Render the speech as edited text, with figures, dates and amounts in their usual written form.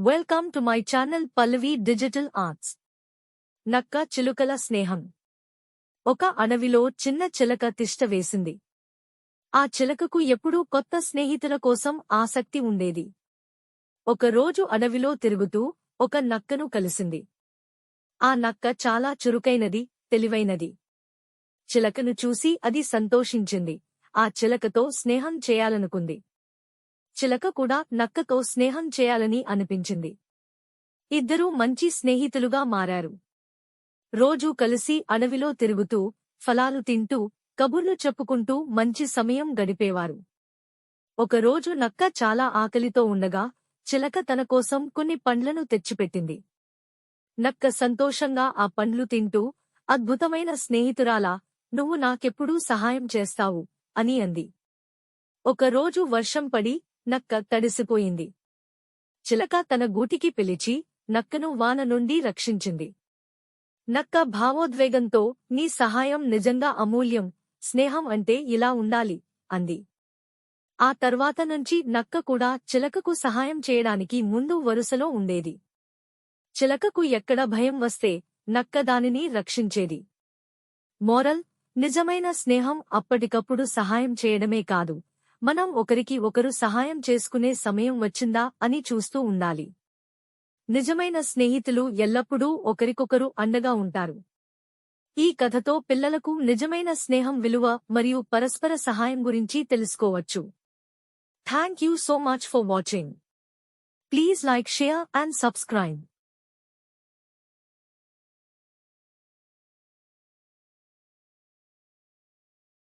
Welcome to my channel Pallavi digital arts. నక్క చిలుకల స్నేహం. ఒక అడవిలో చిన్న చిలక తిష్ట వేసింది. ఆ చిలకకు ఎప్పుడూ కొత్త స్నేహితుల కోసం ఆసక్తి ఉండేది. ఒకరోజు అడవిలో తిరుగుతూ ఒక నక్కను కలిసింది. ఆ నక్క చాలా చురుకైనది, తెలివైనది. చిలకను చూసి అది సంతోషించింది. ఆ చిలకతో స్నేహం చేయాలనుకుంది. చిలక కూడా నక్కతో స్నేహం చేయాలని అనిపించింది. ఇద్దరూ మంచి స్నేహితులుగా మారారు. రోజూ కలిసి అడవిలో తిరుగుతూ, ఫలాలు తింటూ, కబుర్లు చెప్పుకుంటూ మంచి సమయం గడిపేవారు. ఒకరోజు నక్క చాలా ఆకలితో ఉండగా చిలక తన కోసం కొన్ని పండ్లను తెచ్చిపెట్టింది. నక్క సంతోషంగా ఆ పండ్లు తింటూ, అద్భుతమైన స్నేహితురాలా, నువ్వు నాకెప్పుడూ సహాయం చేస్తావు అని అంది. ఒకరోజు వర్షం పడి నక్క తడిసిపోయింది. చిలక తన గూటికి పిలిచి నక్కను వాన నుండి రక్షించింది. నక్క భావోద్వేగంతో, నీ సహాయం నిజంగా అమూల్యం, స్నేహం అంటే ఇలా ఉండాలి అంది. ఆ తర్వాత నుంచి నక్క కూడా చిలకకు సహాయం చేయడానికి ముందు వరుసలో ఉండేది. చిలకకు ఎక్కడ భయం వస్తే నక్క దానిని రక్షించేది. మోరల్: నిజమైన స్నేహం అప్పటికప్పుడు సహాయం చేయడమే కాదు, మనం ఒకరికి ఒకరు సహాయం చేసుకునే సమయం వచ్చిందా అని చూస్తూ ఉండాలి. నిజమైన స్నేహితులు ఎల్లప్పుడూ ఒకరికొకరు అండగా ఉంటారు. ఈ కథతో పిల్లలకు నిజమైన స్నేహం విలువ మరియు పరస్పర సహాయం గురించి తెలుసుకోవచ్చు. Thank you so much for watching. Please like, share and subscribe.